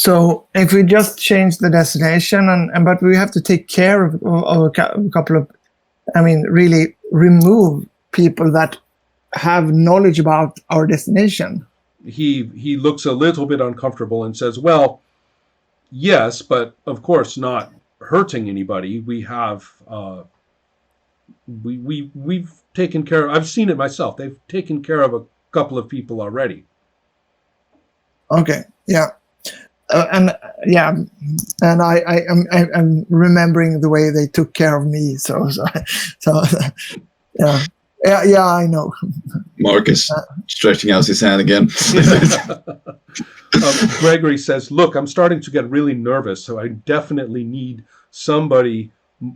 So if we just change the destination, but we have to take care of a couple of, really remove people that have knowledge about our destination. He looks a little bit uncomfortable and says, well, yes, but of course not hurting anybody. We have we've taken care of, I've seen it myself. They've taken care of a couple of people already. Okay, yeah. And I'm remembering the way they took care of me. So yeah, I know. Mark is stretching out his hand again. Gregory says, "Look, I'm starting to get really nervous, so I definitely need somebody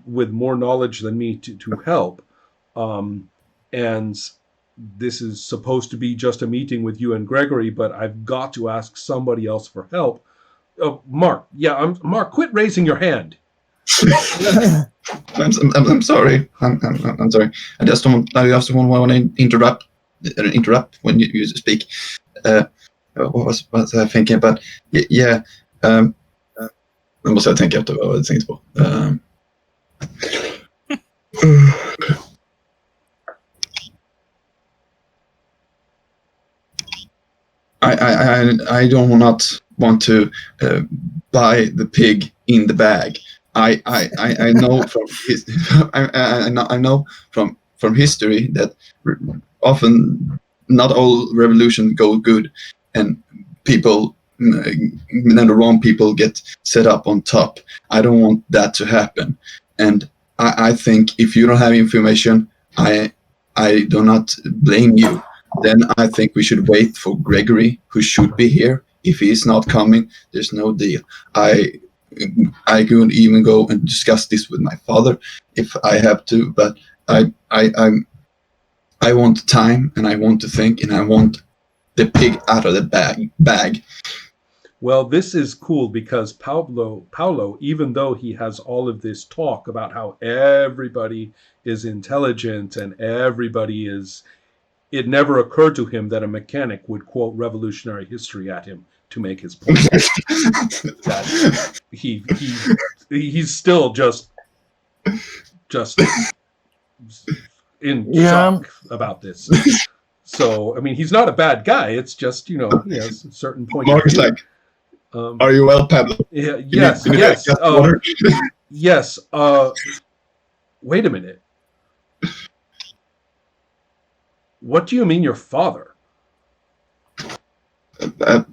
with more knowledge than me to help. And this is supposed to be just a meeting with you and Gregory, but I've got to ask somebody else for help." Mark, Mark, quit raising your hand. I'm sorry. I'm sorry. I just don't want to interrupt when you speak. What was I thinking? But yeah. Nu måste jag tänka efter vad jag tänkte på. I do not want to buy the pig in the bag. I know I know from history that often not all revolutions go good, and people and the wrong people get set up on top. I don't want that to happen, and I think if you don't have information, I do not blame you. Then I think we should wait for Gregory, who should be here. If he's not coming, there's no deal. I could even go and discuss this with my father if I have to, but I want time, and I want to think, and I want the pig out of the bag. Well, this is cool because Paulo, even though he has all of this talk about how everybody is intelligent and everybody is, it never occurred to him that a mechanic would quote revolutionary history at him to make his point. That he's still just in shock about this. So, I mean, he's not a bad guy. It's just, he has a certain point. Mark is like, are you well, Pablo? Yeah, yes. Yes. Wait a minute. What do you mean your father? My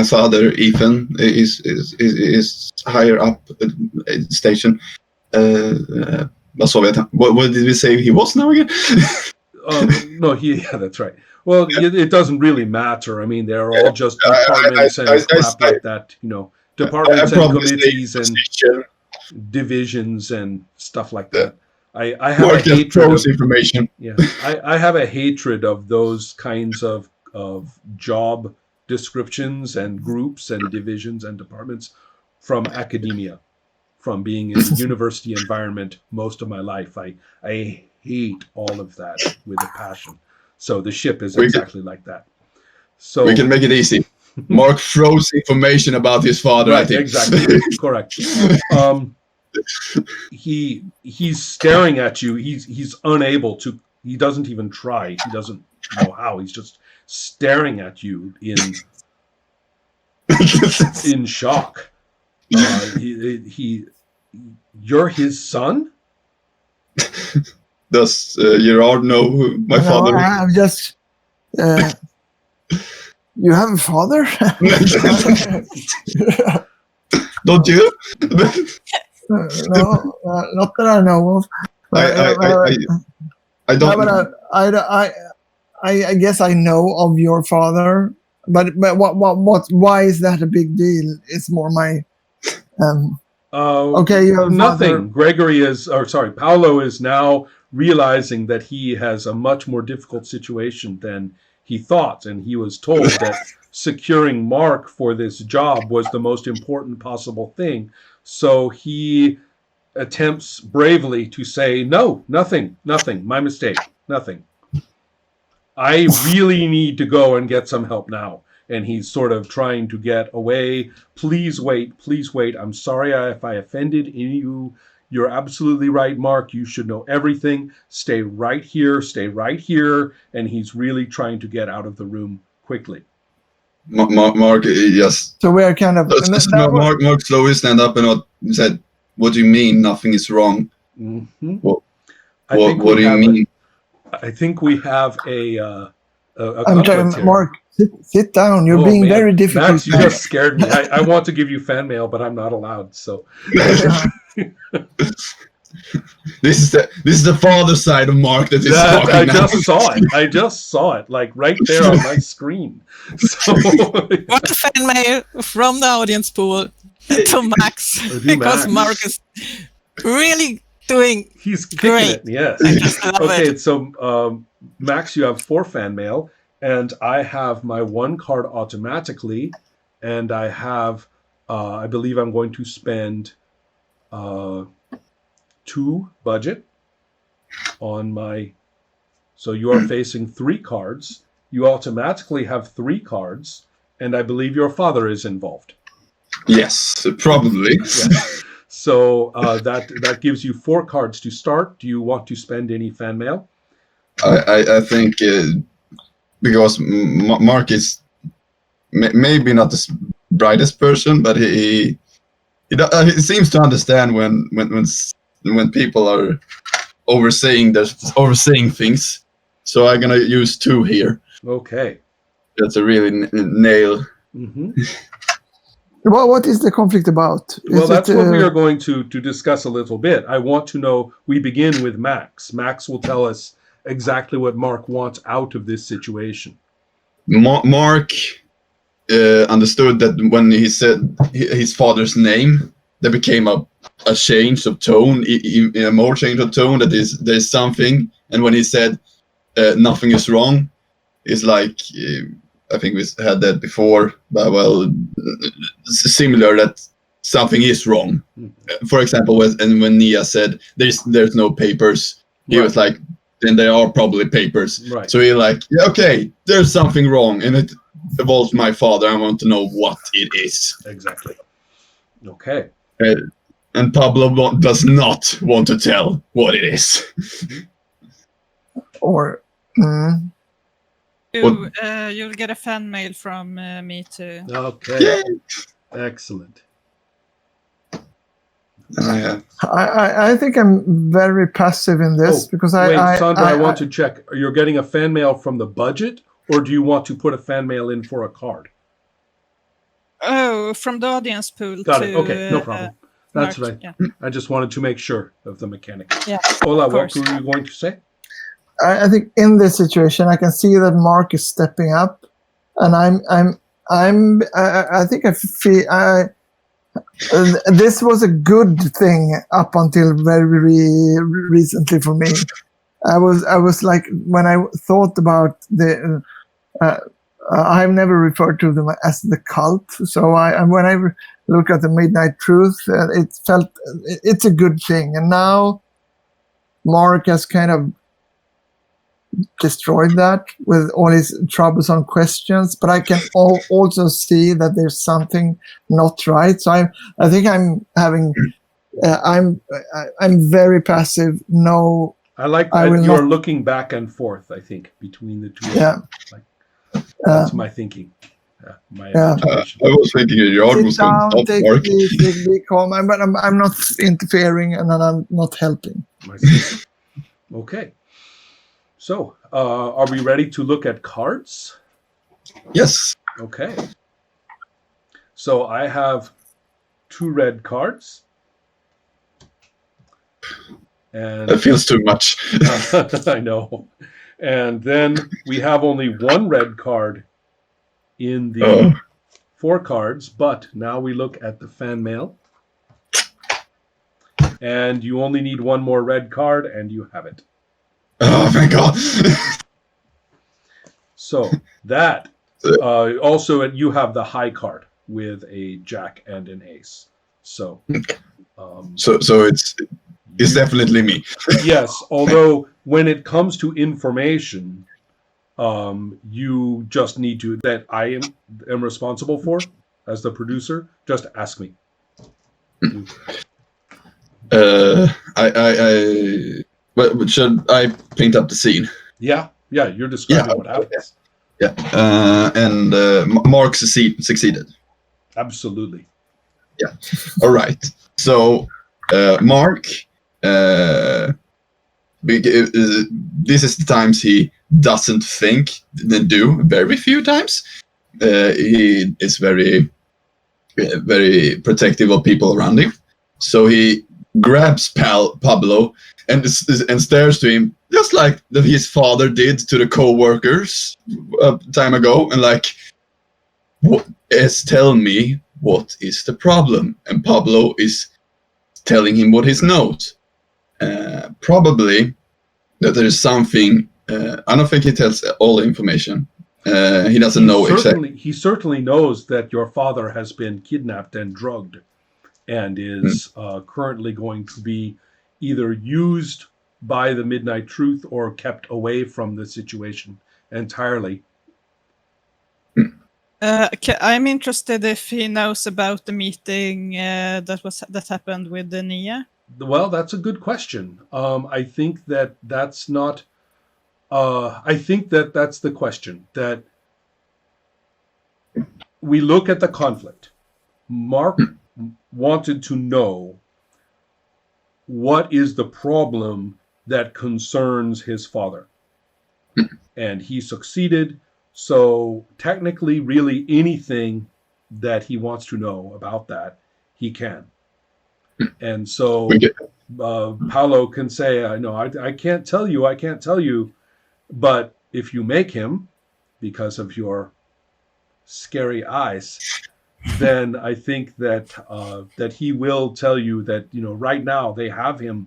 father, Ethan, is higher up station. What did we say he was now again? No, that's right. Well, it doesn't really matter. I mean, they're all just departments and crap like that. Departments and committees and divisions and stuff like that. I have a hatred of information. Yeah, I have a hatred of those kinds of job descriptions and groups and divisions and departments from academia, from being in a university environment most of my life. I hate all of that with a passion. So the ship is exactly like that. So we can make it easy. Mark throws information about his father. Right, I think. Exactly. Correct. He's staring at you. He's unable to. He doesn't even try. He doesn't know how. He's just staring at you in shock. You're his son? Does Gerard know who my father is? I'm just. You have a father? Don't you? No, not that I know of. I don't. But I guess I know of your father. But what? Why is that a big deal? It's more my. Okay, you have nothing. Father. Paulo is now realizing that he has a much more difficult situation than he thought, and he was told that securing Mark for this job was the most important possible thing. So he attempts bravely to say, no, nothing, my mistake, nothing. I really need to go and get some help now. and he's sort of trying to get away. Please wait. I'm sorry if I offended you. You're absolutely right, Mark. You should know everything. Stay right here. And he's really trying to get out of the room quickly. Mark, yes. So we are kind of... Mark slowly stand up and said, "What do you mean nothing is wrong?" Mm-hmm. What do you mean? I think we have a I'm trying, Mark, sit down. You're being very difficult. Max, you just scared me. I want to give you fan mail, but I'm not allowed. So this is the father side of Mark that is talking I now. just saw it, like right there on my screen. So What a fan mail from the audience pool to Max, because Mark is really doing. He's kicking great. it. Yes. I just love Okay, it. so Max, you have 4 fan mail, and I have my 1 card automatically, and I have, I believe I'm going to spend 2 budget on my. So you are facing 3 cards. You automatically have 3 cards, and I believe your father is involved. Yes, probably. Yeah. So that gives you 4 cards to start. Do you want to spend any fan mail? I think because Mark is maybe not the brightest person, but he seems to understand when people are oversaying things. So I'm gonna use 2 here. Okay. That's a really nail. Mm-hmm. What is the conflict about? Well, that's what we are going to discuss a little bit. I want to know, we begin with Max. Max will tell us exactly what Mark wants out of this situation. Mark understood that when he said his father's name, there became a change of tone, a more change of tone, that there's something. And when he said nothing is wrong, it's like... I think we had that before, but well, similar, that something is wrong. For example, when Nia said there's no papers, he was like, then there are probably papers. Right. So he's like, yeah, okay, there's something wrong, and it involves my father. I want to know what it is. Exactly. Okay. And Pablo does not want to tell what it is. Or... You'll get a fan mail from me too. Okay. Yay. Excellent. I think I'm very passive in this because Sandra, I want to check. You're getting a fan mail from the budget, or do you want to put a fan mail in for a card? Oh, from the audience pool. Got it. Okay, no problem. That's Mark, right. yeah. I just wanted to make sure of the mechanics. Yeah. Ola, what were you going to say? I think in this situation, I can see that Mark is stepping up, and I think I feel this was a good thing up until very recently for me. I was like, when I thought about the, I've never referred to them as the cult. So when I look at the Midnight Truth, it felt it's a good thing, and now Mark has kind of destroyed that with all his troublesome questions, but I can also see that there's something not right. So I think I'm having I'm very passive. No, I like that you're looking back and forth, I think, between the two. Yeah. That's my thinking. My I was thinking your was going to stop Mark. Be calm, but I'm not interfering, and then I'm not helping. Okay. So, are we ready to look at cards? Yes. Okay. So I have 2 red cards. And that feels too much. I know. And then we have only 1 red card in the 4 cards, but now we look at the fan mail. And you only need 1 more red card, and you have it. Oh, thank God. So that also you have the high card with a jack and an ace. So so it's definitely me. Yes, although when it comes to information, you just need to, that I am responsible for as the producer, just ask me. But should I paint up the scene? Yeah, you're describing what happens. Yeah, and Mark succeeded. Absolutely. Yeah. All right. So Mark, this is the times he doesn't think, then do very few times. He is very, very protective of people around him. So he grabs Pablo and stares to him just like his father did to the co-workers a time ago, and like, tell me what is the problem? And Pablo is telling him what he knows. Probably that there is something. I don't think he tells all the information. He doesn't know exactly. He certainly knows that your father has been kidnapped and drugged, and is currently going to be either used by the Midnight Truth or kept away from the situation entirely. I'm interested if he knows about the meeting that happened with Nia. Well, that's a good question. I think that's not. I think that's the question. That we look at the conflict. Mark wanted to know what is the problem that concerns his father, and he succeeded. So technically, really anything that he wants to know about that, he can. And so Paolo can say, no, I can't tell you, but if you make him, because of your scary eyes, then I think that he will tell you that, right now they have him,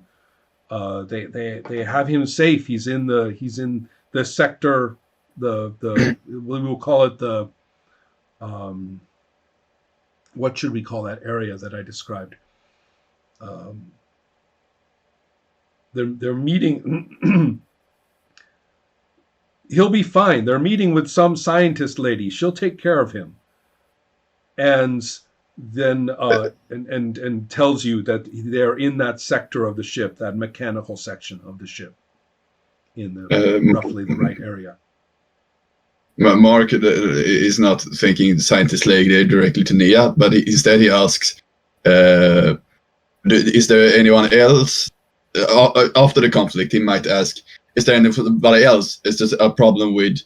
they have him safe. He's in the sector, the we will call it the what should we call that area that I described? They're meeting. He'll be fine. They're meeting with some scientist lady. She'll take care of him. And then and tells you that they're in that sector of the ship, that mechanical section of the ship, in the roughly the right area. Mark is not thinking the scientist lady directly to Nia, but instead he asks, is there anyone else? After the conflict, he might ask, is there anybody else? Is there a problem with,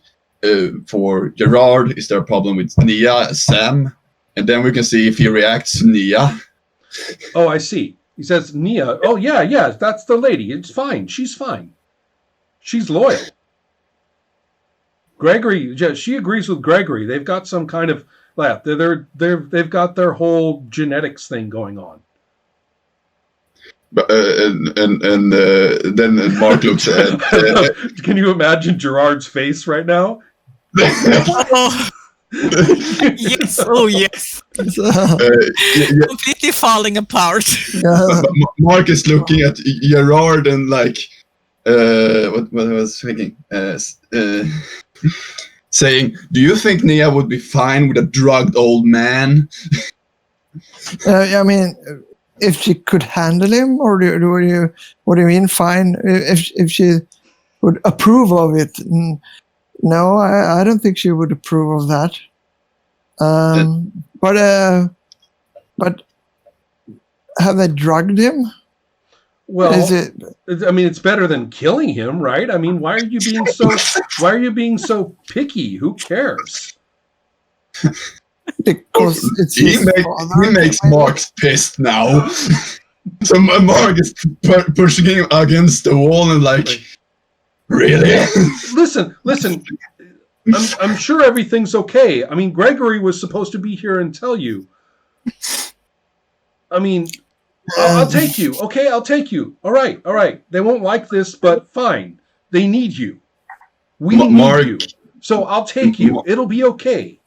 for Gerard? Is there a problem with Nia, Sam? And then we can see if he reacts to Nia. Oh, I see. He says, Nia, oh, yeah, that's the lady. It's fine. She's fine. She's loyal. Gregory, she agrees with Gregory. They've got some kind of, they've got their whole genetics thing going on. And then Mark looks at. Can you imagine Gerard's face right now? Yes, oh yes. Completely falling apart. Mark is looking at Gerard and like, what I was thinking, saying, "Do you think Nia would be fine with a drugged old man?" I mean, if she could handle him, or what do you mean fine? If she would approve of it? No, I don't think she would approve of that. But have they drugged him? Well, I mean, it's better than killing him, right? I mean, why are you being so picky? Who cares? Because it's he makes Mark pissed now. So Mark is pushing him against the wall and like, really? Listen. I'm sure everything's okay. I mean, Gregory was supposed to be here and tell you. I mean, I'll take you. Okay, I'll take you. All right. They won't like this, but fine. They need you. We need you. So I'll take you. It'll be okay.